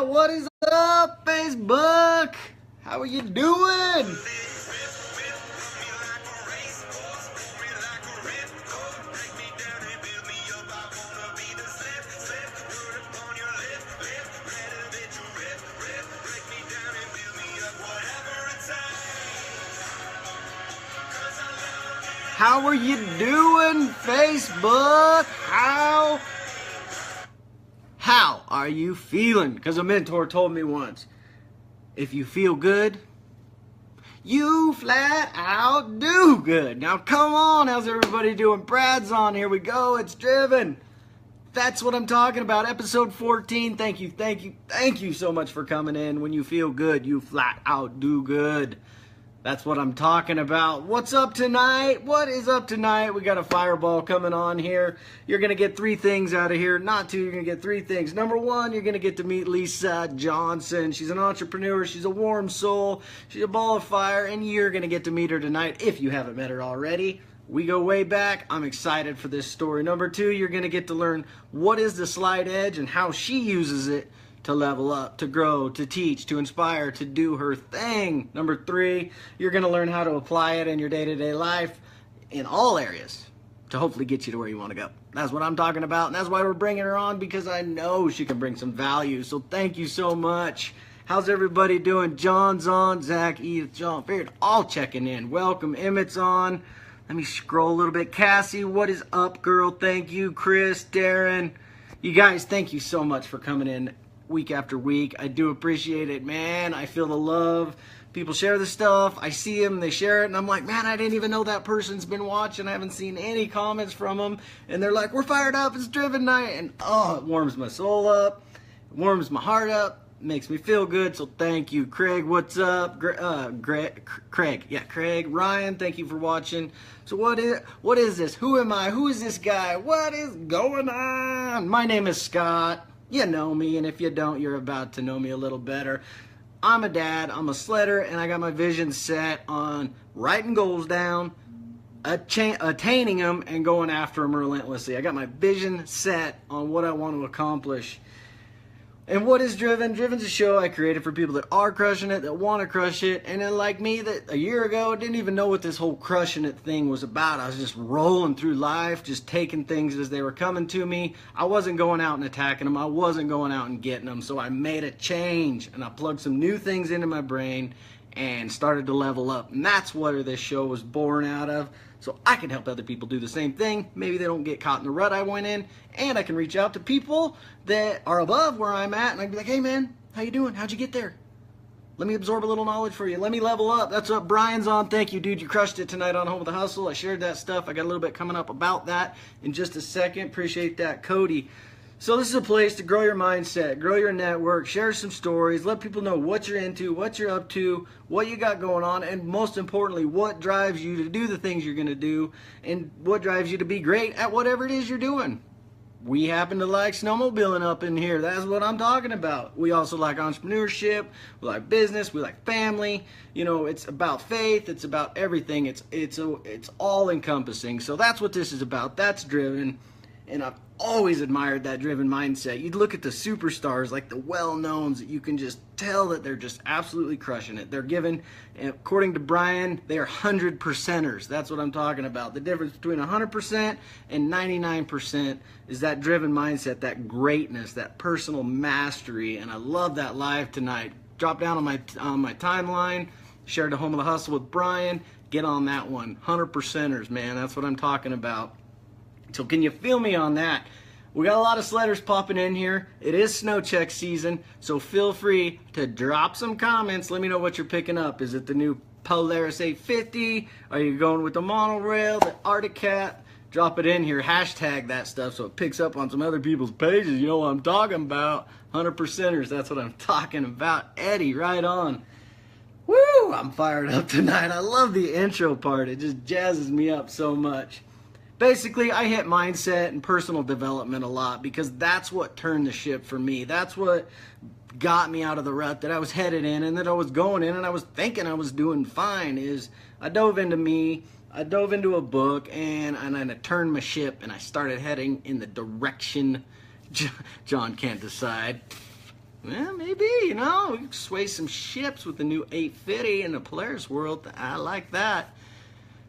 What is up, Facebook? How are you doing? How are you doing, Facebook? How are you feeling? Because a mentor told me once, if you feel good, you flat out do good. Now come on, how's everybody doing? Brad's on, here we go, it's Driven. That's what I'm talking about, episode 14. Thank you so much for coming in. When you feel good, you flat out do good. That's what I'm talking about. What's up tonight? What is up tonight? We got a fireball coming on here. You're going to get 3 things out of here. Not 2, you're going to get 3 things. Number 1, you're going to get to meet Lisa Johnson. She's an entrepreneur. She's a warm soul. She's a ball of fire. And you're going to get to meet her tonight if you haven't met her already. We go way back. I'm excited for this story. Number 2, you're going to get to learn what is the slide edge and how she uses it to level up, to grow, to teach, to inspire, to do her thing. Number 3, you're going to learn how to apply it in your day-to-day life in all areas to hopefully get you to where you want to go. That's what I'm talking about, and that's why we're bringing her on, because I know she can bring some value. So thank you so much. How's everybody doing? John's on, Zach, Edith, John, Faird, all checking in. Welcome. Emmett's on. Let me scroll a little bit. Cassie, what is up, girl? Thank you. Chris, Darren. You guys, thank you so much for coming in week after week. I do appreciate it, man. I feel the love. People share the stuff. I see them, they share it, and I'm like, man, I didn't even know that person's been watching. I haven't seen any comments from them. And they're like, we're fired up. It's Driven night. And oh, it warms my soul up. It warms my heart up. It makes me feel good. So thank you. Craig, what's up? Craig. Yeah, Craig. Ryan, thank you for watching. So what is this? Who am I? Who is this guy? What is going on? My name is Scott. You know me, and if you don't, you're about to know me a little better. I'm a dad, I'm a sledder, and I got my vision set on writing goals down, attaining them, and going after them relentlessly. I got my vision set on what I want to accomplish. And what is Driven? Driven's a show I created for people that are crushing it, that want to crush it, and then like me, that a year ago didn't even know what this whole crushing it thing was about. I was just rolling through life, just taking things as they were coming to me. I wasn't going out and attacking them. I wasn't going out and getting them. So I made a change, and I plugged some new things into my brain and started to level up. And that's what this show was born out of. So I can help other people do the same thing. Maybe they don't get caught in the rut I went in, and I can reach out to people that are above where I'm at, and I'd be like, hey man, how you doing? How'd you get there? Let me absorb a little knowledge for you. Let me level up. That's what Brian's on. Thank you, dude. You crushed it tonight on Home with the Hustle. I shared that stuff. I got a little bit coming up about that in just a second. Appreciate that, Cody. So this is a place to grow your mindset, grow your network, share some stories, let people know what you're into, what you're up to, what you got going on, and most importantly, what drives you to do the things you're going to do, and what drives you to be great at whatever it is you're doing. We happen to like snowmobiling up in here. That's what I'm talking about. We also like entrepreneurship, we like business, we like family. You know, it's about faith, it's about everything. It's all encompassing. So that's what this is about. That's Driven. And I've always admired that driven mindset. You'd look at the superstars, like the well-knowns, that you can just tell that they're just absolutely crushing it. They're given, according to Brian, they are 100%ers. That's what I'm talking about. The difference between 100% and 99% is that driven mindset, that greatness, that personal mastery. And I love that live tonight. Drop down on my timeline, share the Home of the Hustle with Brian. Get on that one. 100%ers, man. That's what I'm talking about. So can you feel me on that? We got a lot of sledders popping in here. It is snow check season, so feel free to drop some comments. Let me know what you're picking up. Is it the new Polaris 850? Are you going with the monorail, the Arctic Cat? Drop it in here. Hashtag that stuff so it picks up on some other people's pages. You know what I'm talking about. 100%ers, that's what I'm talking about. Eddie, right on. Woo! I'm fired up tonight. I love the intro part. It just jazzes me up so much. Basically, I hit mindset and personal development a lot because that's what turned the ship for me. That's what got me out of the rut that I was headed in and that I was going in and I was thinking I was doing fine. Is I dove into me, I dove into a book, and I turned my ship and I started heading in the direction John can't decide. Well, maybe, we can sway some ships with the new 850 in the Polaris world. I like that.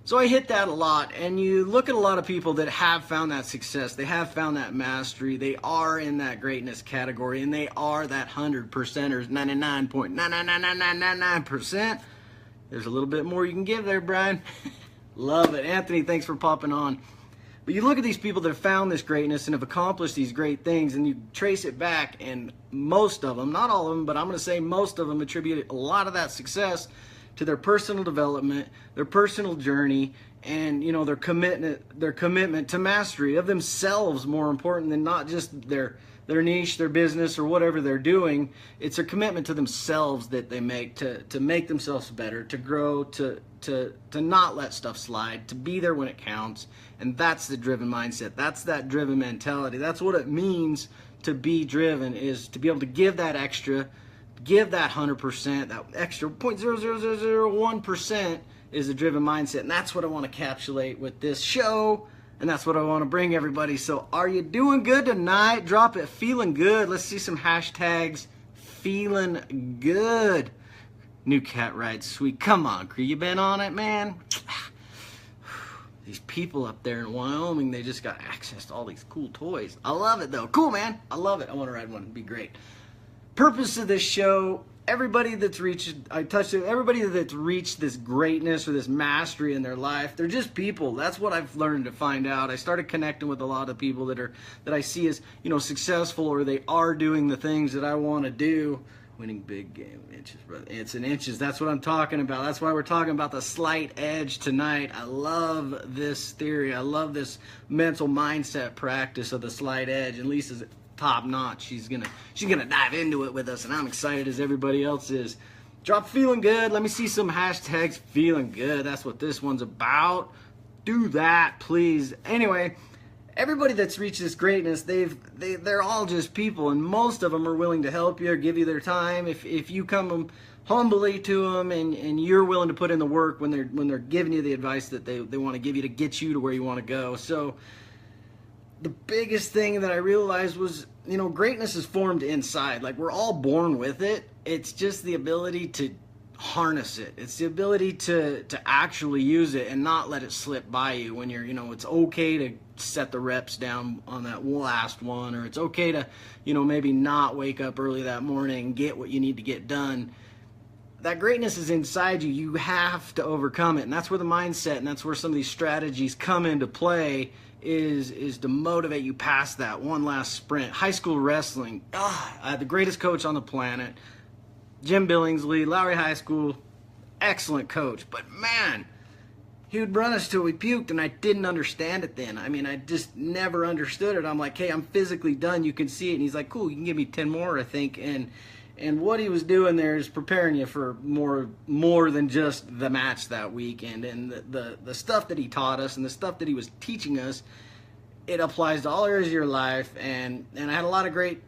So I hit that a lot, and you look at a lot of people that have found that success, they have found that mastery, they are in that greatness category, and they are that 100%ers, 99.9999999%. There's a little bit more you can give there, Brian. Love it. Anthony, thanks for popping on. But you look at these people that have found this greatness and have accomplished these great things, and you trace it back, and most of them, not all of them, but I'm going to say most of them attribute a lot of that success to their personal development, their personal journey, and their commitment to mastery of themselves, more important than not just their niche, their business, or whatever they're doing. It's a commitment to themselves that they make to make themselves better, to grow, to not let stuff slide, to be there when it counts. And that's the driven mindset. That's that driven mentality. That's what it means to be driven, is to be able to give that extra, give that 100%, that extra 0.00001% is a driven mindset. And that's what I want to encapsulate with this show. And that's what I want to bring everybody. So are you doing good tonight? Drop it. Feeling good. Let's see some hashtags. Feeling good. New cat ride sweet. Come on, crew. You been on it, man? These people up there in Wyoming, they just got access to all these cool toys. I love it, though. Cool, man. I love it. I want to ride one. It'd be great. Purpose of this show, everybody that's reached this greatness or this mastery in their life, they're just people. That's what I've learned to find out. I started connecting with a lot of people that I see as, successful, or they are doing the things that I want to do. Winning big game inches, brother. It's in inches. That's what I'm talking about. That's why we're talking about the slight edge tonight. I love this theory. I love this mental mindset practice of the slight edge. And Lisa's top notch. She's gonna dive into it with us, and I'm excited as everybody else is. Drop feeling good. Let me see some hashtags. Feeling good. That's what this one's about. Do that, please. Anyway, everybody that's reached this greatness, they're all just people, and most of them are willing to help you or give you their time. If you come humbly to them and you're willing to put in the work when they're giving you the advice that they want to give you to get you to where you want to go. So the biggest thing that I realized was, greatness is formed inside. Like, we're all born with it. It's just the ability to harness it. It's the ability to actually use it and not let it slip by you when you're, it's okay to set the reps down on that last one, or it's okay to, maybe not wake up early that morning and get what you need to get done. That greatness is inside you. You have to overcome it. And that's where the mindset, and that's where some of these strategies come into play, is to motivate you past that one last sprint. High school wrestling, I had the greatest coach on the planet, Jim Billingsley, Lowry High School, excellent coach. But man, he would run us till we puked, and I didn't understand it then. I mean, I just never understood it. I'm like, hey, I'm physically done. You can see it. And he's like, cool, you can give me 10 more, I think. And what he was doing there is preparing you for more than just the match that weekend. And the stuff that he taught us and the stuff that he was teaching us, it applies to all areas of your life. And I had a lot of great,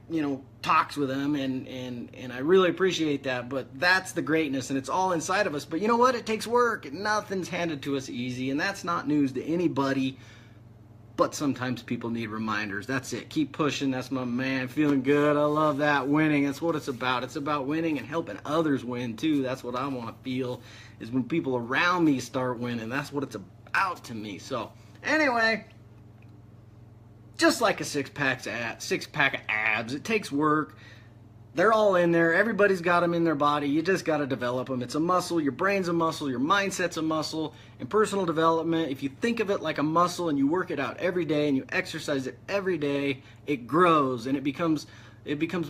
talks with him, and I really appreciate that. But that's the greatness, and it's all inside of us. But you know what? It takes work. Nothing's handed to us easy, and that's not news to anybody. But sometimes people need reminders. That's it. Keep pushing. That's my man. Feeling good. I love that. Winning. That's what it's about. It's about winning and helping others win too. That's what I want to feel, is when people around me start winning. That's what it's about to me. So anyway, just like a six-pack of abs, it takes work. They're all in there. Everybody's got them in their body. You just got to develop them. It's a muscle. Your brain's a muscle. Your mindset's a muscle. And personal development, if you think of it like a muscle and you work it out every day and you exercise it every day, it grows and it becomes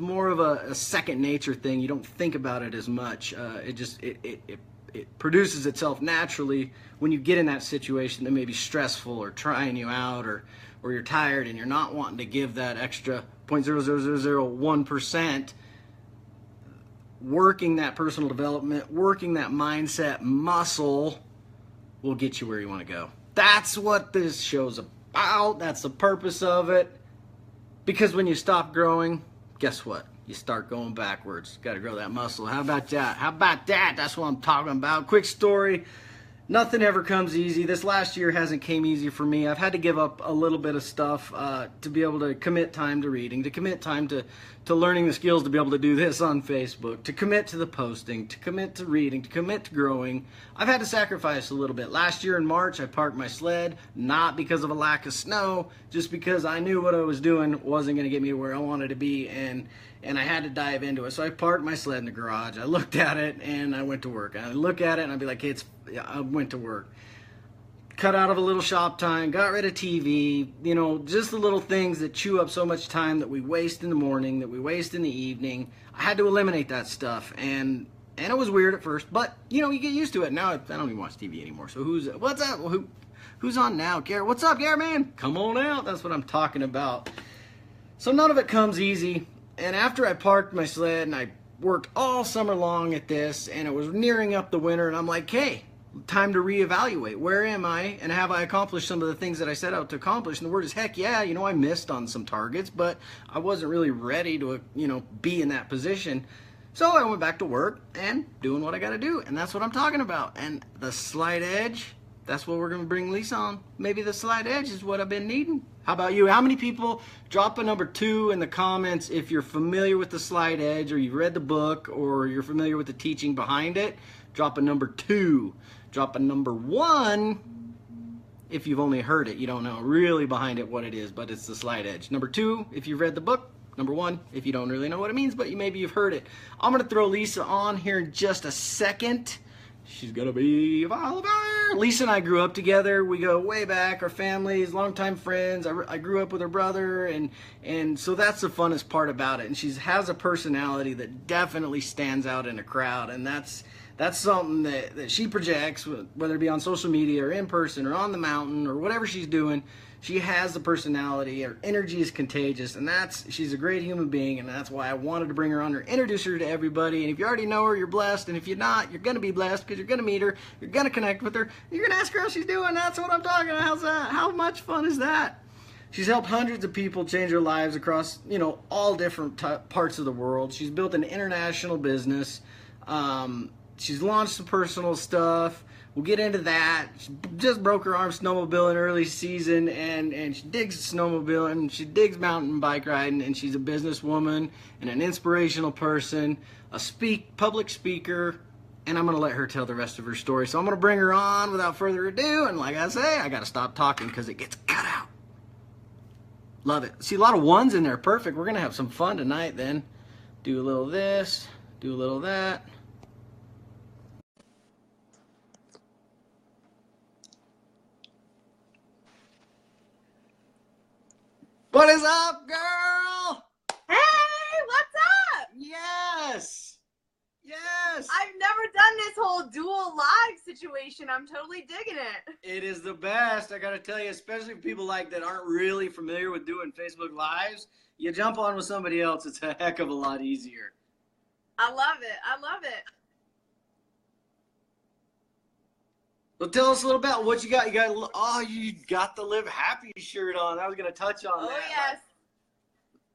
more of a second nature thing. You don't think about it as much. It produces itself naturally when you get in that situation that may be stressful or trying you out, or you're tired and you're not wanting to give that extra 0.00001%. Working that personal development, working that mindset muscle will get you where you want to go. That's what this show's about. That's the purpose of it. Because when you stop growing, guess what? You start going backwards. Got to grow that muscle. How about that? That's what I'm talking about. Quick story. Nothing ever comes easy. This last year hasn't came easy for me. I've had to give up a little bit of stuff to be able to commit time to reading, to commit time to learning the skills to be able to do this on Facebook, to commit to the posting, to commit to reading, to commit to growing. I've had to sacrifice a little bit. Last year in March, I parked my sled, not because of a lack of snow, just because I knew what I was doing wasn't going to get me to where I wanted to be, and I had to dive into it. So I parked my sled in the garage. I looked at it, and I went to work. I look at it, and I'd be like, hey, I went to work. Cut out of a little shop time, got rid of TV, just the little things that chew up so much time that we waste in the morning, that we waste in the evening. I had to eliminate that stuff, and it was weird at first, but, you get used to it. Now I don't even watch TV anymore, so what's up? Who's on now? Garrett, what's up, Garrett, man? Come on out. That's what I'm talking about. So none of it comes easy. And after I parked my sled and I worked all summer long at this, and it was nearing up the winter, and I'm like, hey, time to reevaluate. Where am I, and have I accomplished some of the things that I set out to accomplish? And the word is heck yeah. I missed on some targets, but I wasn't really ready to, be in that position. So I went back to work and doing what I got to do, and that's what I'm talking about. And the slight edge, that's what we're going to bring Lisa on. Maybe the slight edge is what I've been needing. How about you? How many people? Drop a number 2 in the comments if you're familiar with the slight edge, or you've read the book, or you're familiar with the teaching behind it. Drop a number 2. Drop a number 1 if you've only heard it. You don't know really behind it what it is, but it's the slight edge. Number 2 if you've read the book. Number 1 if you don't really know what it means, but maybe you've heard it. I'm going to throw Lisa on here in just a second. She's going to be Oliver. Lisa and I grew up together. We go way back. Our families, longtime friends. I grew up with her brother, and so that's the funnest part about it. And she has a personality that definitely stands out in a crowd, and that's something that she projects, whether it be on social media or in person or on the mountain or whatever she's doing. She has the personality. Her energy is contagious, and she's a great human being, and that's why I wanted to bring her on and introduce her to everybody. And if you already know her, you're blessed, and if you're not, you're going to be blessed, because you're going to meet her, you're going to connect with her, you're going to ask her how she's doing. That's what I'm talking about. How's that? How much fun is that? She's helped hundreds of people change their lives across, all different parts of the world. She's built an international business. She's launched some personal stuff. We'll get into that. She just broke her arm snowmobiling early season, and she digs snowmobiling, she digs mountain bike riding, and she's a businesswoman and an inspirational person, a public speaker, and I'm going to let her tell the rest of her story. So I'm going to bring her on without further ado, and like I say, I got to stop talking because it gets cut out. Love it. See, a lot of ones in there. Perfect. We're going to have some fun tonight then. Do a little this, do a little that. What is up, girl? Hey, what's up? Yes. Yes. I've never done this whole dual live situation. I'm totally digging it. It is the best. I got to tell you, especially for people that aren't really familiar with doing Facebook Lives, you jump on with somebody else, it's a heck of a lot easier. I love it. I love it. So tell us a little about what you got. You got the Live Happy shirt on. I was going to touch on that. Oh, yes.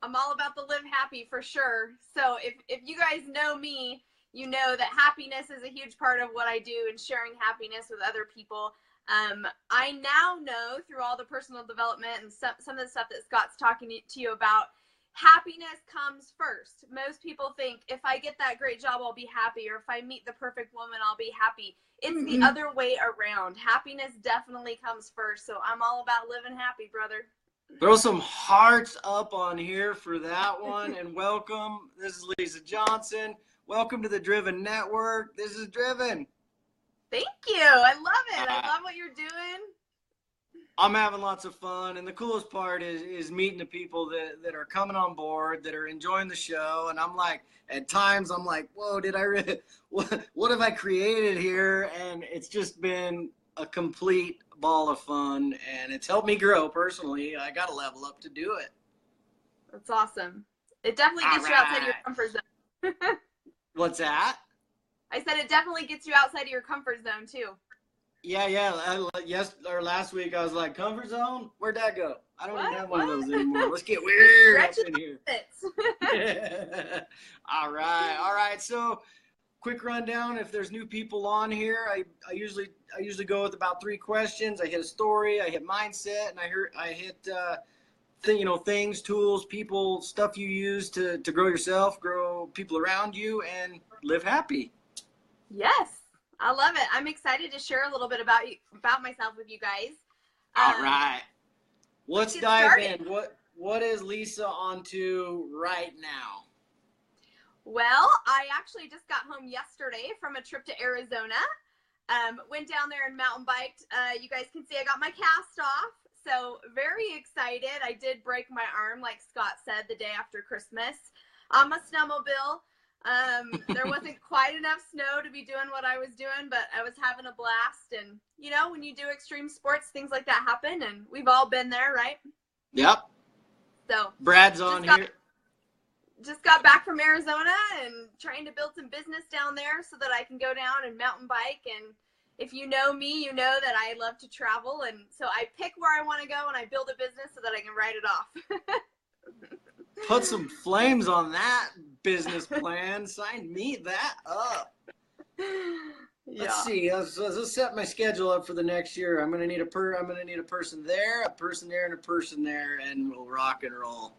I'm all about the live happy for sure. So if you guys know me, you know that happiness is a huge part of what I do and sharing happiness with other people. I now know through all the personal development and some of the stuff that Scott's talking to you about, happiness comes first. Most people think if I get that great job, I'll be happy, or if I meet the perfect woman, I'll be happy. It's the other way around. Happiness definitely comes first. So I'm all about living happy, brother. Throw some hearts up on here for that one. And welcome. This is Lisa Johnson. Welcome to the Driven Network. This is Driven. Thank you. I love it. I love what you're doing. I'm having lots of fun, and the coolest part is meeting the people that are coming on board, that are enjoying the show. And I'm like, at times I'm like, whoa, did I really, what have I created here? And it's just been a complete ball of fun, and it's helped me grow personally. I got to level up to do it. That's awesome. It definitely gets you outside of your comfort zone. What's that? I said it definitely gets you outside of your comfort zone too. Yeah. Last week I was like, comfort zone? Where'd that go? I don't even have one of those anymore. Let's get weird up in here. All right. So quick rundown. If there's new people on here, I usually go with about 3 questions. I hit a story, I hit mindset, and I hit things, tools, people, stuff you use to grow yourself, grow people around you, and live happy. Yes, I love it. I'm excited to share a little bit about myself with you guys. All right, let's dive started. in. What is Lisa onto right now? Well, I actually just got home yesterday from a trip to Arizona. Went down there and mountain biked. You guys can see I got my cast off. So very excited. I did break my arm, like Scott said, the day after Christmas on my snowmobile. There wasn't quite enough snow to be doing what I was doing, but I was having a blast. And, when you do extreme sports, things like that happen. And we've all been there, right? Yep. So Brad's on here. Just got back from Arizona and trying to build some business down there so that I can go down and mountain bike. And if you know me, you know that I love to travel. And so I pick where I want to go and I build a business so that I can write it off. Put some flames on that business plan. Sign me that up. Yeah. Let's see. Let's set my schedule up for the next year. I'm gonna need a person there, a person there, and a person there, and we'll rock and roll.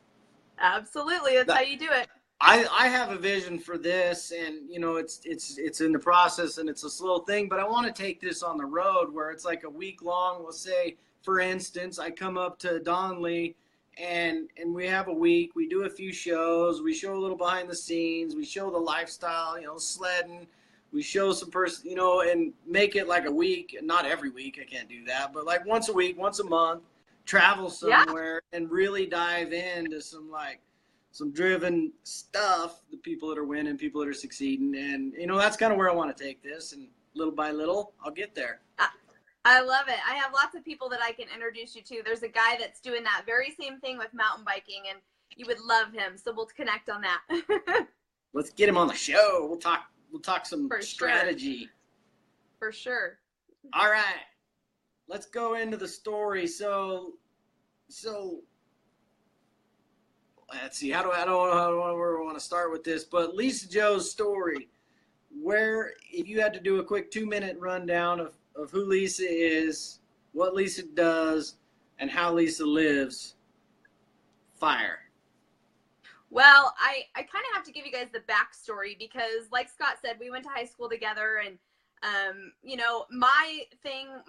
Absolutely, that's how you do it. I have a vision for this, and it's in the process, and it's a slow thing. But I want to take this on the road where it's like a week long. We'll say, for instance, I come up to Donley, and we have a week. We do a few shows. We show a little behind the scenes. We show the lifestyle, sledding. We show some person, and make it like a week. Not every week, I can't do that, but like once a week, once a month. Travel somewhere and really dive into some driven stuff, the people that are winning, people that are succeeding. And, that's kind of where I want to take this. And little by little, I'll get there. I love it. I have lots of people that I can introduce you to. There's a guy that's doing that very same thing with mountain biking, and you would love him. So we'll connect on that. Let's get him on the show. We'll talk some strategy. For sure. All right. Let's go into the story. So let's see. I don't want to start with this, but Lisa Jo's story. Where, if you had to do a quick 2-minute rundown of who Lisa is, what Lisa does, and how Lisa lives, fire. Well, I kind of have to give you guys the backstory because, like Scott said, we went to high school together, and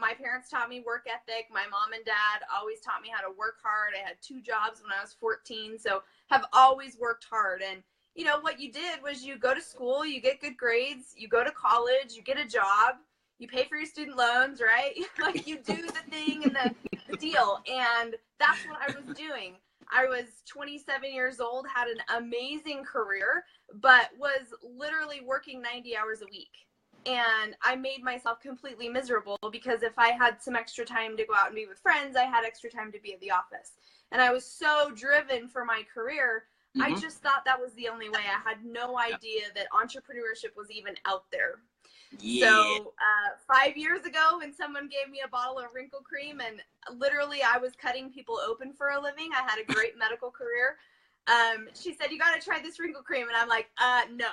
my parents taught me work ethic. My mom and dad always taught me how to work hard. I had 2 jobs when I was 14, so have always worked hard. And, what you did was you go to school, you get good grades, you go to college, you get a job, you pay for your student loans, right? Like you do the thing and the deal. And that's what I was doing. I was 27 years old, had an amazing career, but was literally working 90 hours a week. And I made myself completely miserable because if I had some extra time to go out and be with friends, I had extra time to be at the office. And I was so driven for my career, I just thought that was the only way. I had no idea that entrepreneurship was even out there. Yeah. So 5 years ago, when someone gave me a bottle of wrinkle cream, and literally I was cutting people open for a living, I had a great medical career. She said, "You got to try this wrinkle cream." And I'm like, no.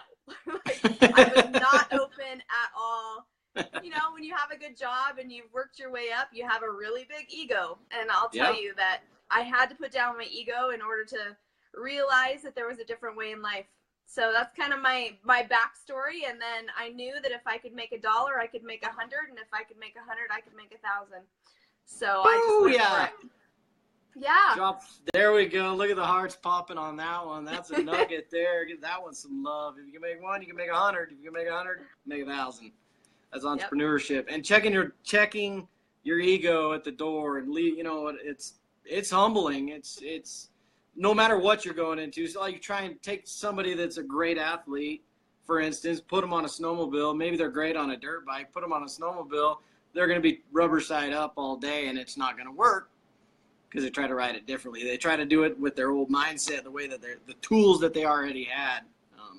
I was not open at all. When you have a good job and you've worked your way up, you have a really big ego. And I'll tell you that I had to put down my ego in order to realize that there was a different way in life. So that's kind of my backstory. And then I knew that if I could make $1, I could make 100. And if I could make 100, I could make 1,000. So I just went for it. Yeah. There we go. Look at the hearts popping on that one. That's a nugget there. Give that one some love. If you can make 1, you can make 100. If you can make 100, make 1,000. That's entrepreneurship. And checking your ego at the door and leave. It's humbling. It's no matter what you're going into. So like you try and take somebody that's a great athlete, for instance, put them on a snowmobile. Maybe they're great on a dirt bike. Put them on a snowmobile. They're going to be rubber side up all day, and it's not going to work. Because they try to ride it differently. They try to do it with their old mindset, the way that the tools that they already had.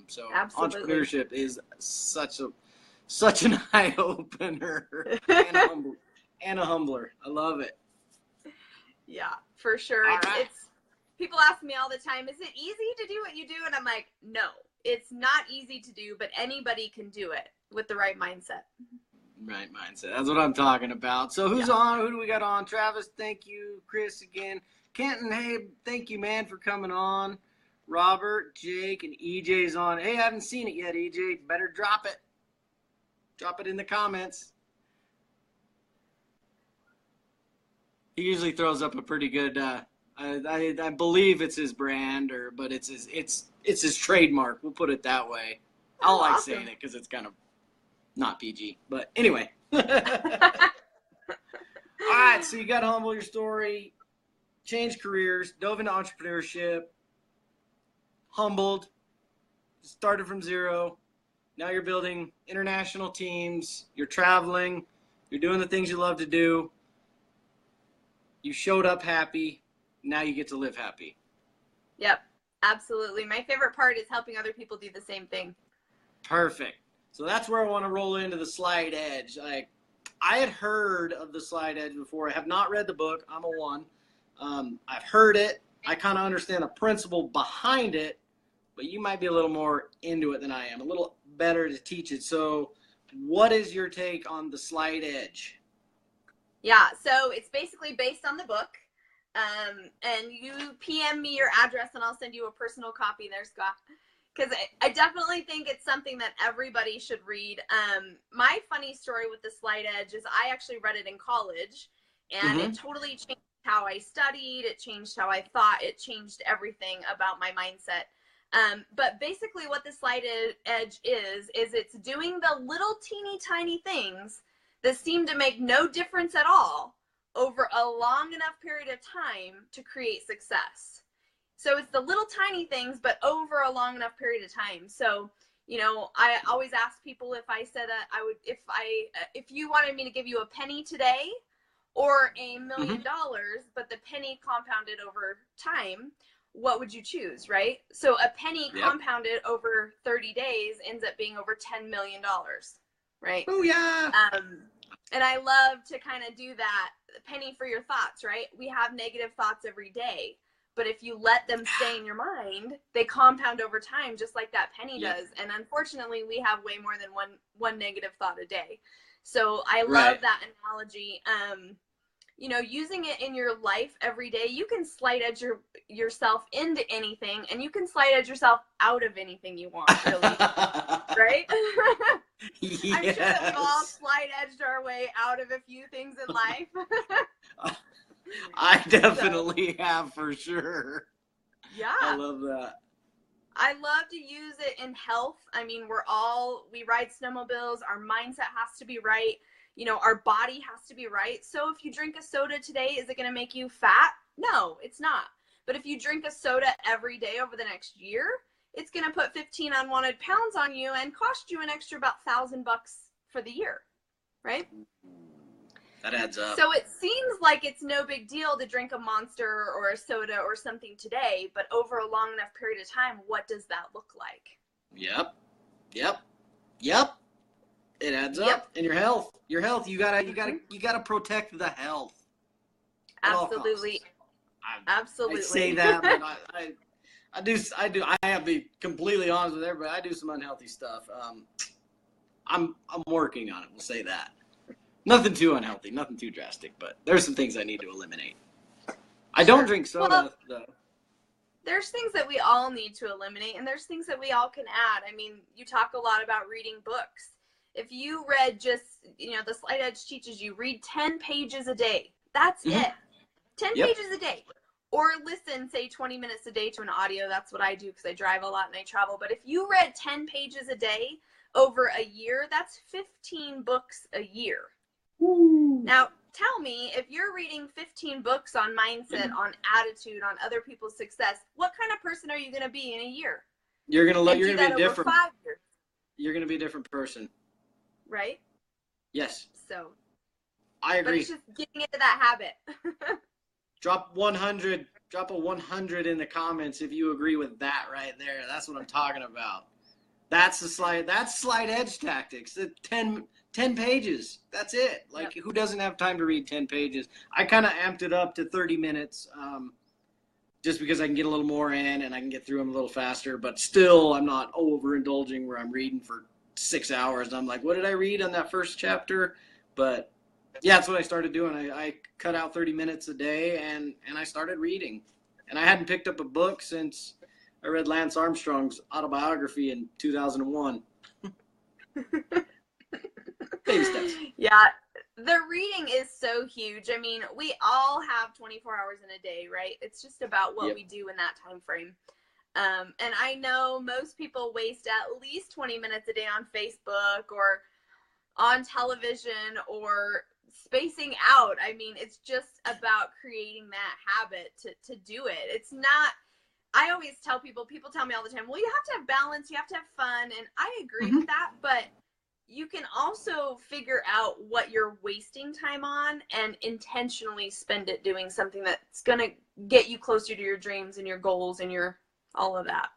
So absolutely. Entrepreneurship is such an eye opener and a humbler. I love it. Yeah, for sure. Right. People ask me all the time, "Is it easy to do what you do?" And I'm like, no, It's not easy to do, but anybody can do it with the right mindset. Right mindset. That's what I'm talking about. So who's on? Who do we got on? Travis, thank you. Chris again. Kenton, hey, thank you, man, for coming on. Robert, Jake, and EJ's on. Hey, I haven't seen it yet, EJ. Better drop it. Drop it in the comments. He usually throws up a pretty good. I believe it's his brand, but it's his trademark. We'll put it that way. I like saying it because it's kind of not PG. But anyway. All right, so you got Humble, your story, changed careers, dove into entrepreneurship, humbled, started from zero. Now you're building international teams. You're traveling. You're doing the things you love to do. You showed up happy. Now you get to live happy. Yep, absolutely. My favorite part is helping other people do the same thing. Perfect. So that's where I want to roll into the Slide Edge. Like, I had heard of the Slide Edge before. I have not read the book. I'm a one. I've heard it. I kind of understand the principle behind it, but you might be a little more into it than I am, a little better to teach it. So what is your take on the Slide Edge? Yeah, so it's basically based on the book. And you PM me your address and I'll send you a personal copy there, Scott. Because I definitely think it's something that everybody should read. My funny story with the Slide Edge is I actually read it in college, and it totally changed how I studied. It changed how I thought. It changed everything about my mindset. But basically what the Slide Edge is it's doing the little teeny tiny things that seem to make no difference at all over a long enough period of time to create success. So it's the little tiny things, but over a long enough period of time. So, you know, I always ask people if I said if you wanted me to give you a penny today or $1 million, but the penny compounded over time, what would you choose, right? So a penny compounded over 30 days ends up being over $10 million, right? Oh, yeah. And I love to kind of do that penny for your thoughts, right? We have negative thoughts every day, but if you let them stay in your mind, they compound over time, just like that penny does. And unfortunately, we have way more than one negative thought a day. So I love that analogy. You know, using it in your life every day, you can Slide Edge yourself into anything, and you can Slide Edge yourself out of anything you want, really. Right? Yes. I'm sure that we've all Slide Edged our way out of a few things in life. I definitely have, for sure. Yeah. I love that. I love to use it in health. I mean, we ride snowmobiles. Our mindset has to be right. You know, our body has to be right. So if you drink a soda today, is it going to make you fat? No, it's not. But if you drink a soda every day over the next year, it's going to put 15 unwanted pounds on you and cost you an extra about $1,000 for the year, right? That adds up. So it seems like it's no big deal to drink a Monster or a soda or something today, but over a long enough period of time, what does that look like? Yep. It adds up. And your health, you gotta protect the health. Absolutely. Absolutely. I say that, but I have to be completely honest with everybody. I do some unhealthy stuff. I'm working on it. We'll say that. Nothing too unhealthy, nothing too drastic, but there's some things I need to eliminate. I don't drink soda, though. There's things that we all need to eliminate, and there's things that we all can add. I mean, you talk a lot about reading books. If you read just, you know, the Slide Edge teaches you read 10 pages a day. That's it. 10 pages a day. Or listen, say 20 minutes a day to an audio. That's what I do because I drive a lot and I travel. But if you read 10 pages a day over a year, that's 15 books a year. Ooh. Now, tell me, if you're reading 15 books on mindset, on attitude, on other people's success, what kind of person are you going to be in a year? You're going to be different. 5 years. You're going to be a different person. Right? Yes. So, I agree. But it's just getting into that habit. Drop a 100 in the comments if you agree with that right there. That's what I'm talking about. That's Slide Edge tactics. 10 pages. That's it. Like, who doesn't have time to read 10 pages? I kind of amped it up to 30 minutes. just because I can get a little more in and I can get through them a little faster. But still, I'm not overindulging where I'm reading for 6 hours. And I'm like, what did I read on that first chapter? But yeah, that's what I started doing. I cut out 30 minutes a day and I started reading. And I hadn't picked up a book since I read Lance Armstrong's autobiography in 2001. Baby steps. Yeah, the reading is so huge. I mean, we all have 24 hours in a day, right? It's just about what we do in that time frame. And I know most people waste at least 20 minutes a day on Facebook or on television or spacing out. I mean, it's just about creating that habit to do it. It's not, I always tell people tell me all the time, well, you have to have balance, you have to have fun. And I agree with that, but you can also figure out what you're wasting time on and intentionally spend it doing something that's going to get you closer to your dreams and your goals and your all of that.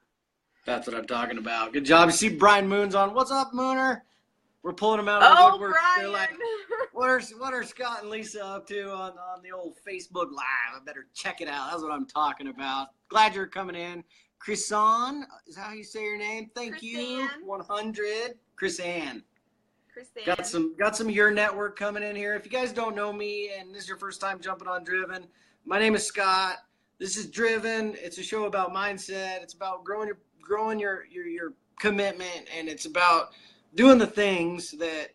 That's what I'm talking about. Good job. You see Brian Moon's on. What's up, Mooner? We're pulling him out of the woodwork. Brian. They're like, what are Scott and Lisa up to on the old Facebook Live? I better check it out. That's what I'm talking about. Glad you're coming in. Chrisann, is that how you say your name? Thank you. 100. Chrisann. Got some Your Network coming in here. If you guys don't know me and this is your first time jumping on Driven, my name is Scott. This is Driven. It's a show about mindset. It's about growing your commitment, and it's about doing the things that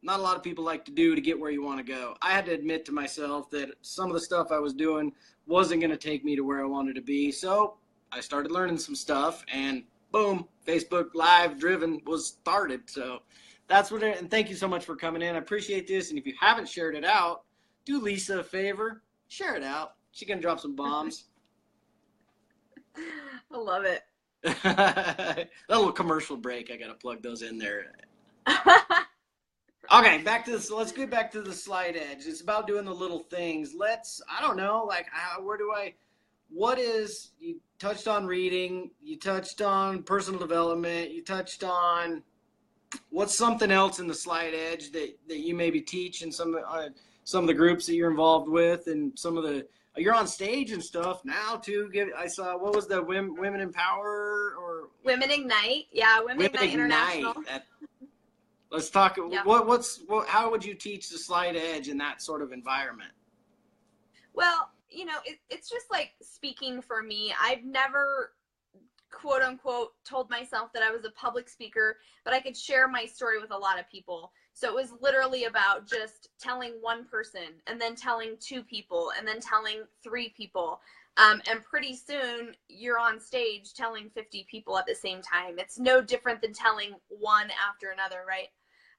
not a lot of people like to do to get where you want to go. I had to admit to myself that some of the stuff I was doing wasn't going to take me to where I wanted to be. So I started learning some stuff, and boom, Facebook Live Driven was started. So that's what it, and thank you so much for coming in. I appreciate this. And if you haven't shared it out, do Lisa a favor, share it out. She can drop some bombs. I love it. That little commercial break, I got to plug those in there. Okay, back to this. Let's get back to the slide edge. It's about doing the little things. I don't know, like, you touched on reading, you touched on personal development, you touched on, what's something else in the slide edge that you maybe teach in some of the groups that you're involved with, and you're on stage and stuff now too. I saw, what was the Women Empower or Women Ignite? Yeah, Women Ignite International. Let's talk. Yep. How would you teach the slide edge in that sort of environment? Well, it's just like speaking for me. I've never, quote unquote, told myself that I was a public speaker, but I could share my story with a lot of people. So it was literally about just telling one person and then telling 2 people and then telling 3 people. And pretty soon you're on stage telling 50 people at the same time. It's no different than telling one after another, right?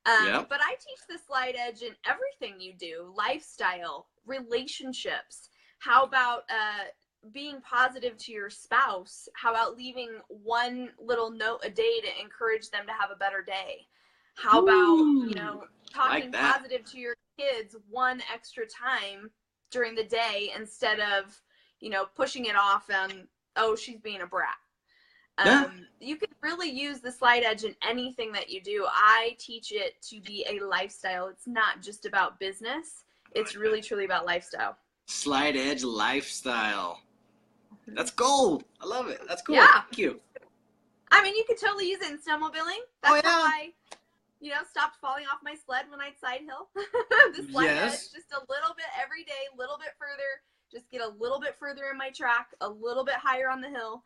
Yep. But I teach the slide edge in everything you do: lifestyle, relationships. How about being positive to your spouse? How about leaving one little note a day to encourage them to have a better day? How about, talking positive to your kids one extra time during the day instead of, pushing it off and, oh, she's being a brat. You can really use the slide edge in anything that you do. I teach it to be a lifestyle. It's not just about business. It's really, truly about lifestyle. Slide edge lifestyle. That's gold. I love it. That's cool. Yeah. Thank you. I mean, you could totally use it in snowmobiling. That's how I, stopped falling off my sled when I'd side hill. The slide edge, just a little bit every day, a little bit further, just get a little bit further in my track, a little bit higher on the hill.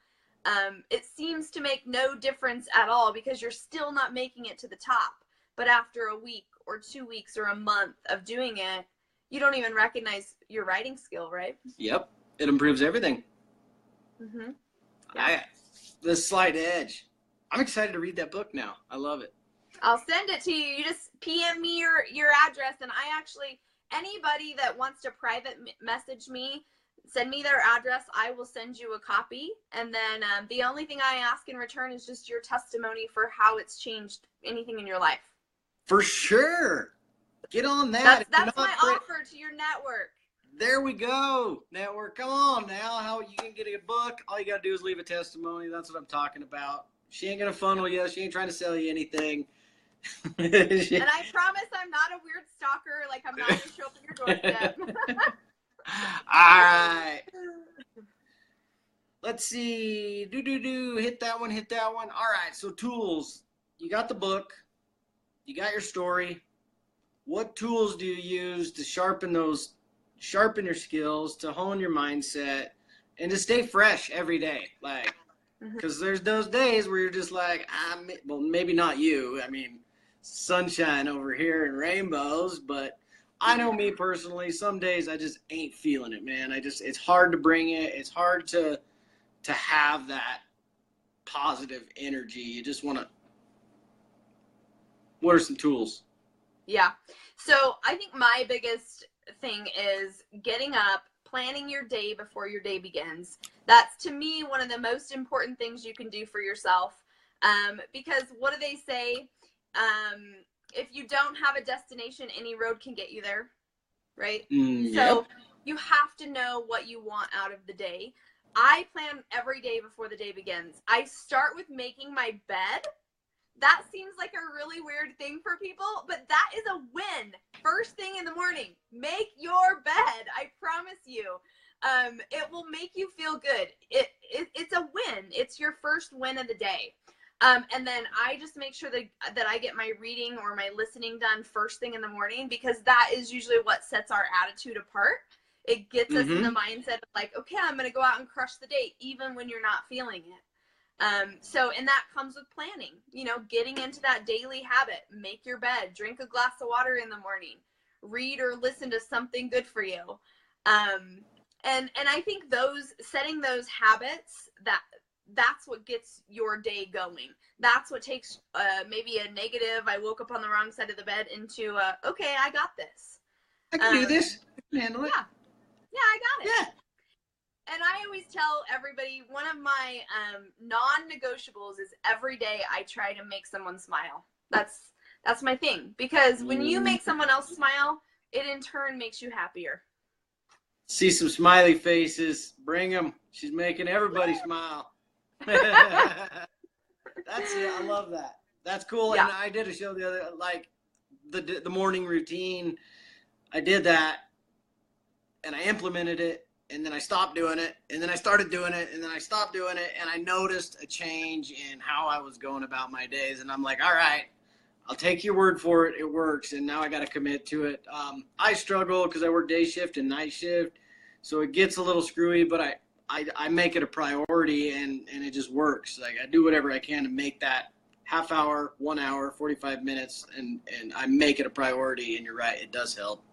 It seems to make no difference at all because you're still not making it to the top. But after a week or 2 weeks or a month of doing it, you don't even recognize your riding skill, right? Yep. It improves everything. Mm-hmm. Yeah. The slide edge. I'm excited to read that book now. I love it. I'll send it to you. You just PM me your address, and anybody that wants to private message me, send me their address. I will send you a copy. And then the only thing I ask in return is just your testimony for how it's changed anything in your life. For sure. Get on that. That's my offer to your network. There we go. Network. Come on now. How you can get a book. All you got to do is leave a testimony. That's what I'm talking about. She ain't going to funnel you. She ain't trying to sell you anything. And I promise I'm not a weird stalker. Like, I'm not going to show up at your doorstep. All right. let's see. Hit that one, hit that one. All right, so tools. You got the book. You got your story. What tools do you use to sharpen your skills, to hone your mindset, and to stay fresh every day? Like, because there's those days where you're just like, well, maybe not you. I mean, sunshine over here and rainbows, but I know me personally, some days I just ain't feeling it, man. It's hard to bring it. It's hard to have that positive energy. You just want to, what are some tools? Yeah. So I think my biggest thing is getting up, planning your day before your day begins. That's, to me, one of the most important things you can do for yourself. Because what do they say? If you don't have a destination, any road can get you there, right? So you have to know what you want out of the day. I plan every day before the day begins. I start with making my bed. That seems like a really weird thing for people, but that is a win. First thing in the morning, make your bed. I promise you. It will make you feel good. It's a win. It's your first win of the day. And then I just make sure that I get my reading or my listening done first thing in the morning, because that is usually what sets our attitude apart. It gets us in the mindset of like, okay, I'm going to go out and crush the day, even when you're not feeling it. And that comes with planning, getting into that daily habit. Make your bed, drink a glass of water in the morning, read or listen to something good for you. And I think setting those habits, that's what gets your day going. That's what takes maybe a negative, I woke up on the wrong side of the bed, into okay, I got this. I can do this. I can handle it. Yeah, I got it. Yeah. And I always tell everybody, one of my non-negotiables is every day I try to make someone smile. That's my thing. Because when you make someone else smile, it in turn makes you happier. See some smiley faces. Bring them. She's making everybody smile. That's it. I love that. That's cool. Yeah. And I did a show the other, like the morning routine. I did that, and I implemented it. And then I stopped doing it, and then I started doing it, and then I stopped doing it, and I noticed a change in how I was going about my days. And I'm like, all right, I'll take your word for it. It works, and now I got to commit to it. I struggle because I work day shift and night shift, so it gets a little screwy, but I make it a priority, and it just works. Like, I do whatever I can to make that half hour, 1 hour, 45 minutes, and I make it a priority, and you're right, it does help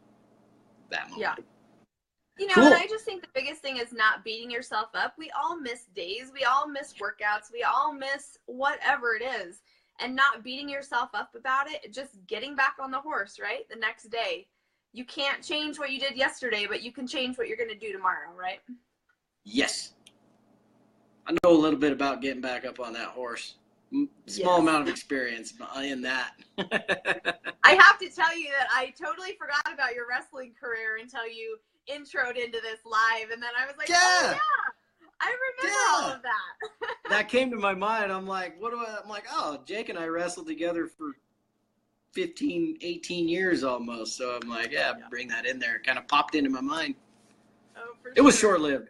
that moment. Yeah. Cool. And I just think the biggest thing is not beating yourself up. We all miss days. We all miss workouts. We all miss whatever it is. And not beating yourself up about it, just getting back on the horse, right? The next day. You can't change what you did yesterday, but you can change what you're going to do tomorrow, right? Yes. I know a little bit about getting back up on that horse. Small amount of experience in that. I have to tell you that I totally forgot about your wrestling career until you introed into this live, and then I was like, oh yeah, I remember all of that. That came to my mind. I'm like, I'm like, oh, Jake and I wrestled together for 15, 18 years almost. So I'm like, yeah, bring that in there. It kind of popped into my mind. Oh, for sure. It was short-lived.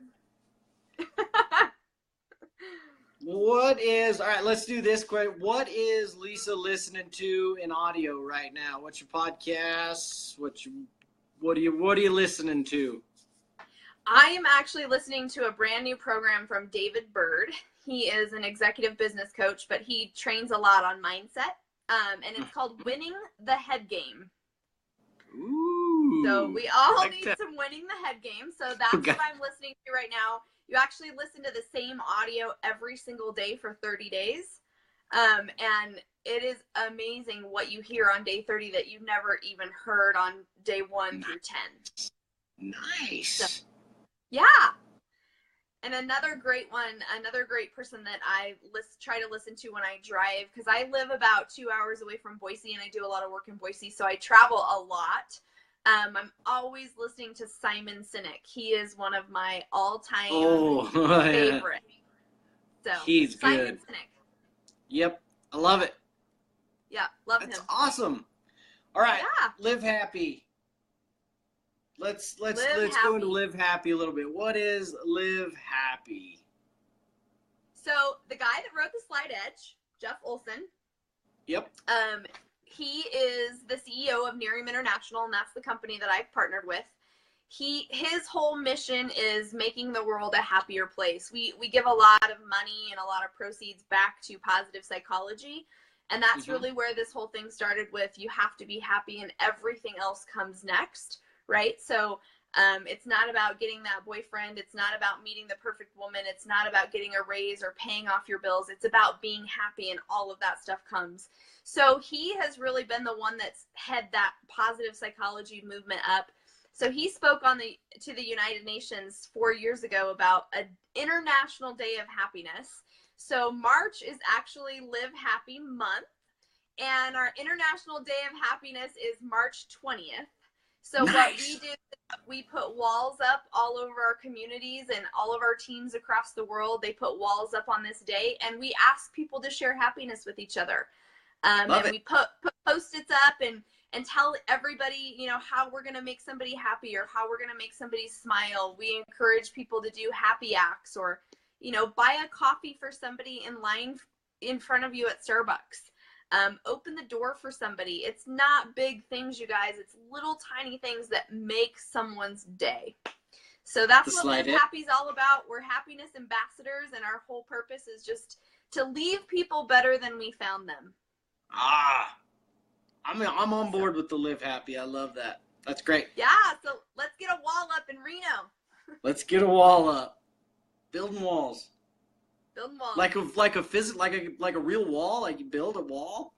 All right, let's do this quick. What is Lisa listening to in audio right now? What's your podcast? What are you listening to? I am actually listening to a brand new program from David Bird. He is an executive business coach, but he trains a lot on mindset. And it's called Winning the Head Game. Ooh. So we all need some winning the head game. So that's what I'm listening to right now. You actually listen to the same audio every single day for 30 days. And it is amazing what you hear on day 30 that you've never even heard on day 1 through 10. Nice. So, yeah. And another great person that I try to listen to when I drive, because I live about 2 hours away from Boise and I do a lot of work in Boise, so I travel a lot. I'm always listening to Simon Sinek. He is one of my all-time favorite. So he's Simon good. Sinek. Yep, I love it. Yeah, love him. That's awesome. All right, yeah. Live happy. Let's go into live happy a little bit. What is live happy? the guy that wrote the Slide Edge, Jeff Olson. Yep. He is the CEO of Nearium International, and that's the company that I've partnered with. His whole mission is making the world a happier place. We give a lot of money and a lot of proceeds back to positive psychology, and that's really where this whole thing started with. You have to be happy and everything else comes next, right? So it's not about getting that boyfriend. It's not about meeting the perfect woman. It's not about getting a raise or paying off your bills. It's about being happy, and all of that stuff comes. So he has really been the one that's had that positive psychology movement up. So he spoke to the United Nations 4 years ago about an International Day of Happiness. So March is actually Live Happy Month, and our International Day of Happiness is March 20th. So what we do, we put walls up all over our communities, and all of our teams across the world, they put walls up on this day, and we ask people to share happiness with each other. We put Post-its up and tell everybody, you know, how we're going to make somebody happy or how we're going to make somebody smile. We encourage people to do happy acts, or, you know, buy a coffee for somebody in line in front of you at Starbucks. Open the door for somebody. It's not big things, you guys. It's little tiny things that make someone's day. So that's what Live Happy is all about. We're happiness ambassadors, and our whole purpose is just to leave people better than we found them. I'm on board with the Live Happy. I love that. That's great. Yeah, so let's get a wall up in Reno. Let's get a wall up. Building walls. Building walls. Like a real wall? Like you build a wall?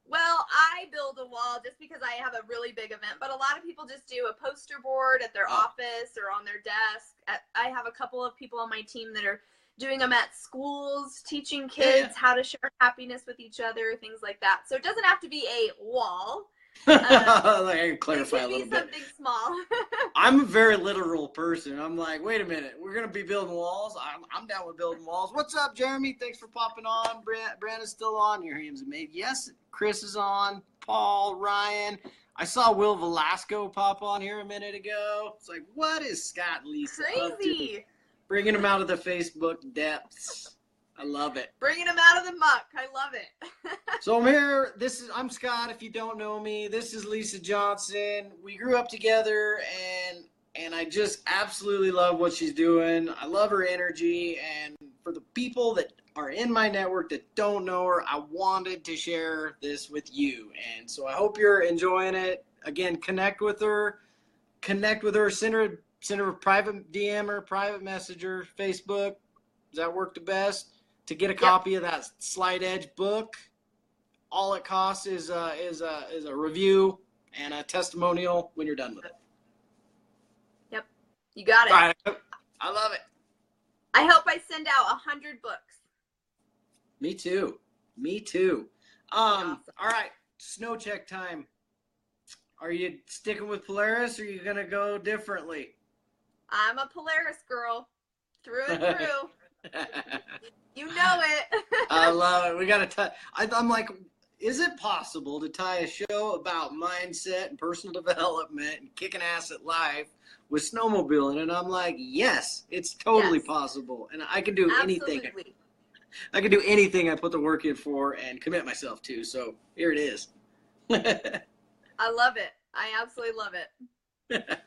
Well, I build a wall just because I have a really big event, but a lot of people just do a poster board at their office or on their desk. I have a couple of people on my team that are doing them at schools, teaching kids how to share happiness with each other, things like that. So it doesn't have to be a wall. I can clarify a little bit. Something small. I'm a very literal person. I'm like, wait a minute, we're gonna be building walls. I'm down with building walls. What's up, Jeremy? Thanks for popping on. Brandon's still on. Your hands are made. Yes, Chris is on. Paul, Ryan. I saw Will Velasco pop on here a minute ago. It's like, what is Scott and Lisa up to? Crazy. Bringing him out of the Facebook depths. I love it. Bringing him out of the muck. I love it. So I'm here. I'm Scott. If you don't know me, this is Lisa Johnson. We grew up together, and I just absolutely love what she's doing. I love her energy, and for the people that are in my network that don't know her, I wanted to share this with you. And so I hope you're enjoying it. Again, connect with her. Send her a private DM or private messenger, Facebook. Does that work the best? To get a copy of that Slide Edge book, all it costs is a review and a testimonial when you're done with it. Yep, you got it. All right. I love it. I hope I send out 100 books. Me too. Awesome. All right, snow check time. Are you sticking with Polaris, or are you gonna go differently? I'm a Polaris girl, through and through. You know it. I love it. We got to I'm like, is it possible to tie a show about mindset and personal development and kicking ass at life with snowmobiling? And I'm like, yes, it's totally possible. And I can do anything. I can do anything I put the work in for and commit myself to. So here it is. I love it. I absolutely love it.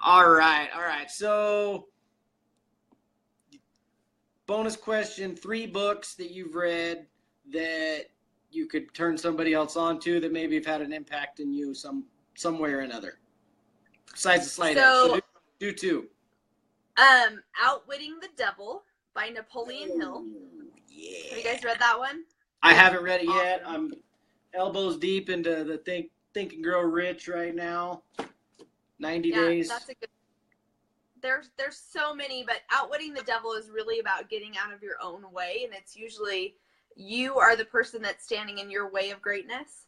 All right. So bonus question, 3 books that you've read that you could turn somebody else on to that maybe have had an impact in you some way or another. Besides the Slide Edge. So do 2. Outwitting the Devil by Napoleon Hill. Yeah. Have you guys read that one? I haven't read it yet. I'm elbows deep into the Think and Grow Rich right now. 90 days. That's a good. There's so many, but Outwitting the Devil is really about getting out of your own way, and it's usually you are the person that's standing in your way of greatness.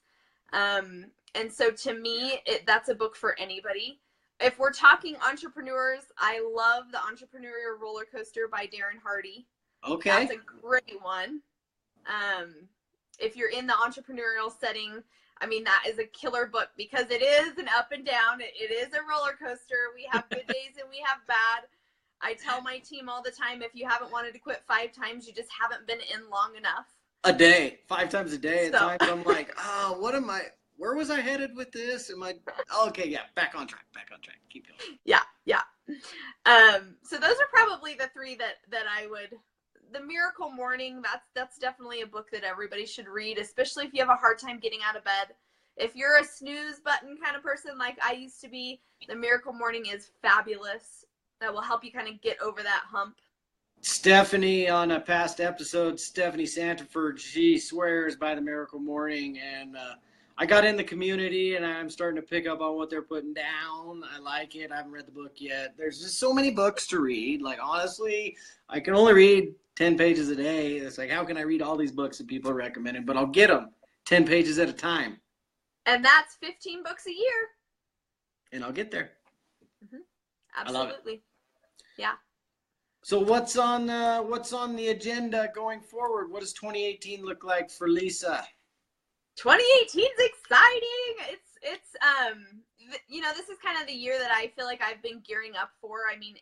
And so to me, that's a book for anybody. If we're talking entrepreneurs, I love The Entrepreneurial Roller Coaster by Darren Hardy. Okay. That's a great one. If you're in the entrepreneurial setting, I mean, that is a killer book because it is an up and down. It is a roller coaster. We have good days and we have bad. I tell my team all the time, if you haven't wanted to quit 5 times, you just haven't been in long enough. A day, 5 times a day. At So. times I'm like, oh, where was I headed with this? Okay, yeah, back on track. Keep going. Yeah. So those are probably the 3 that I would. The Miracle Morning, that's definitely a book that everybody should read, especially if you have a hard time getting out of bed. If you're a snooze button kind of person like I used to be, the Miracle Morning is fabulous. That will help you kind of get over that hump. Stephanie, on a past episode, Stephanie Santaford, she swears by the Miracle Morning, and I got in the community, and I'm starting to pick up on what they're putting down. I like it. I haven't read the book yet. There's just so many books to read. Like, honestly, I can only read 10 pages a day. It's like, how can I read all these books that people are recommending? But I'll get them 10 pages at a time. And that's 15 books a year. And I'll get there. Mm-hmm. Absolutely. I love it. Yeah. So what's on the agenda going forward? What does 2018 look like for Lisa? 2018 is exciting. It's this is kind of the year that I feel like I've been gearing up for. I mean,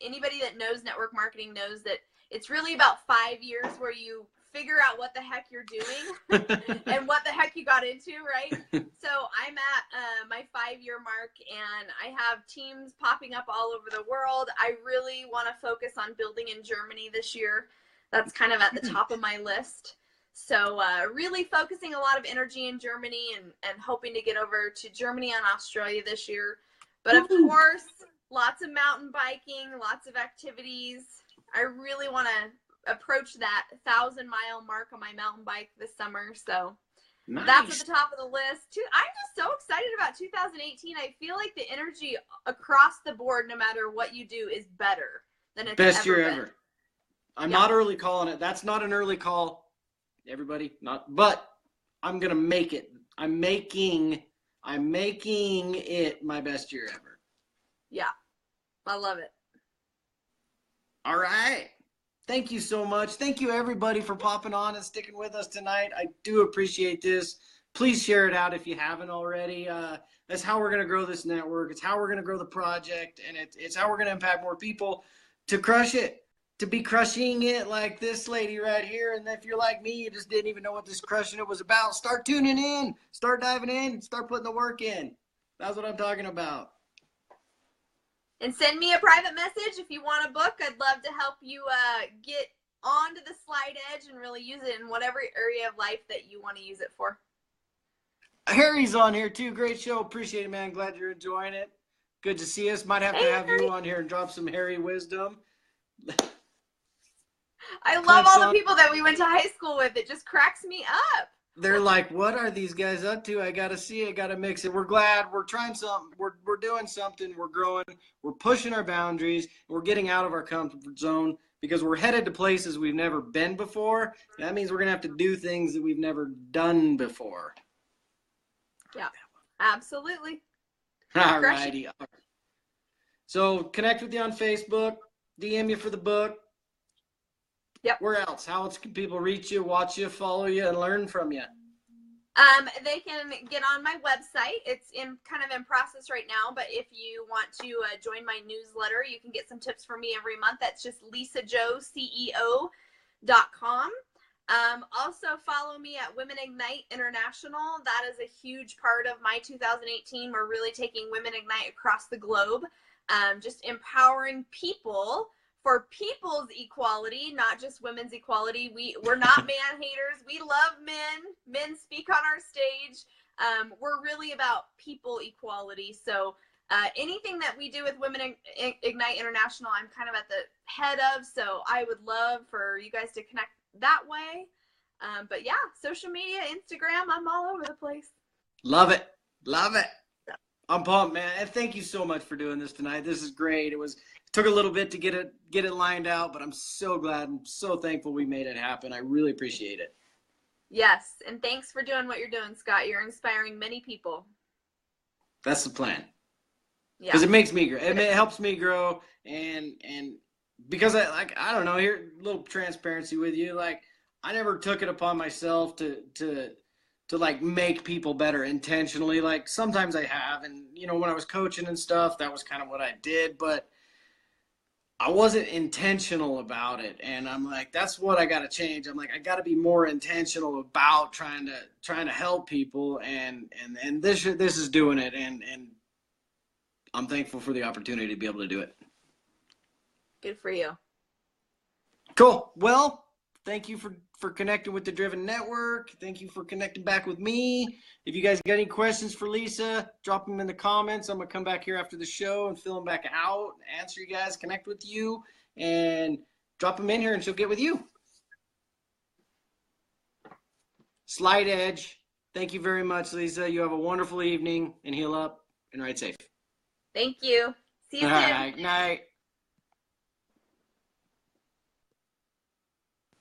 anybody that knows network marketing knows that it's really about 5 years where you figure out what the heck you're doing and what the heck you got into, right? So I'm at my 5-year mark, and I have teams popping up all over the world. I really want to focus on building in Germany this year. That's kind of at the top of my list. So really focusing a lot of energy in Germany and hoping to get over to Germany and Australia this year. But of course, lots of mountain biking, lots of activities. I really want to approach that 1,000-mile mark on my mountain bike this summer. So nice. That's at the top of the list. I'm just so excited about 2018. I feel like the energy across the board, no matter what you do, is better than it's best ever year been. ever. I'm not early calling it. That's not an early call, everybody. But I'm gonna make it. I'm making it my best year ever. Yeah, I love it. All right. Thank you so much. Thank you, everybody, for popping on and sticking with us tonight. I do appreciate this. Please share it out if you haven't already. That's how we're going to grow this network. It's how we're going to grow the project, and it's how we're going to impact more people to crush it, to be crushing it like this lady right here. And if you're like me, you just didn't even know what this crushing it was about, start tuning in, start diving in, start putting the work in. That's what I'm talking about. And send me a private message if you want a book. I'd love to help you get onto the slide edge and really use it in whatever area of life that you want to use it for. Harry's on here too. Great show. Appreciate it, man. Glad you're enjoying it. Good to see us. Might have to have you on here and drop some Harry wisdom. I love all the people that we went to high school with. It just cracks me up. They're like, what are these guys up to? I got to see it. Got to mix it. We're glad. We're trying something. We're doing something. We're growing. We're pushing our boundaries. We're getting out of our comfort zone because we're headed to places we've never been before. That means we're going to have to do things that we've never done before. Yeah, absolutely. All righty. So connect with you on Facebook. DM you for the book. Yep. Where else? How else can people reach you, watch you, follow you, and learn from you? They can get on my website. It's kind of in process right now, but if you want to join my newsletter, you can get some tips from me every month. That's just lisajoceo.com. Also follow me at Women Ignite International. That is a huge part of my 2018. We're really taking Women Ignite across the globe, just empowering people for people's equality, not just women's equality. We're not man haters. We love men. Men speak on our stage. We're really about people equality. So anything that we do with Women Ignite International, I'm kind of at the head of. So I would love for you guys to connect that way. But yeah, social media, Instagram, I'm all over the place. Love it. Love it. I'm pumped, man. And thank you so much for doing this tonight. This is great. It took a little bit to get it lined out, but I'm so glad and so thankful we made it happen. I really appreciate it. Yes, and thanks for doing what you're doing, Scott. You're inspiring many people. That's the plan. Yeah. Because it makes me grow. It helps me grow, and because I don't know, here a little transparency with you. Like, I never took it upon myself to like make people better intentionally. Like, sometimes I have, and when I was coaching and stuff, that was kind of what I did, but I wasn't intentional about it, and I'm like, that's what I got to change. I'm like, I got to be more intentional about trying to help people, and this is doing it, and I'm thankful for the opportunity to be able to do it. Good for you. Cool. Well, thank you for connecting with the Driven Network. Thank you for connecting back with me. If you guys got any questions for Lisa, drop them in the comments. I'm going to come back here after the show and fill them back out, answer you guys, connect with you, and drop them in here and she'll get with you. Slight Edge. Thank you very much, Lisa. You have a wonderful evening, and heal up and ride safe. Thank you. See you All soon. right. Night.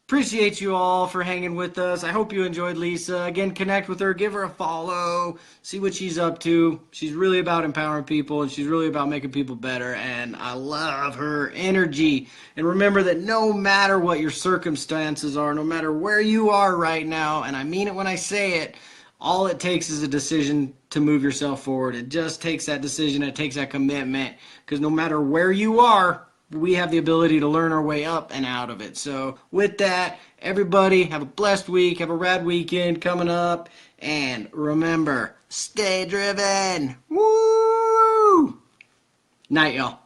Appreciate you all for hanging with us. I hope you enjoyed Lisa. Again, connect with her, give her a follow, see what she's up to. She's really about empowering people, and she's really about making people better, and I love her energy. And remember that no matter what your circumstances are, no matter where you are right now, and I mean it when I say it, all it takes is a decision to move yourself forward. It just takes that decision. It takes that commitment, because no matter where you are, we have the ability to learn our way up and out of it. So with that, everybody have a blessed week. Have a rad weekend coming up. And remember, stay driven. Woo! Night, y'all.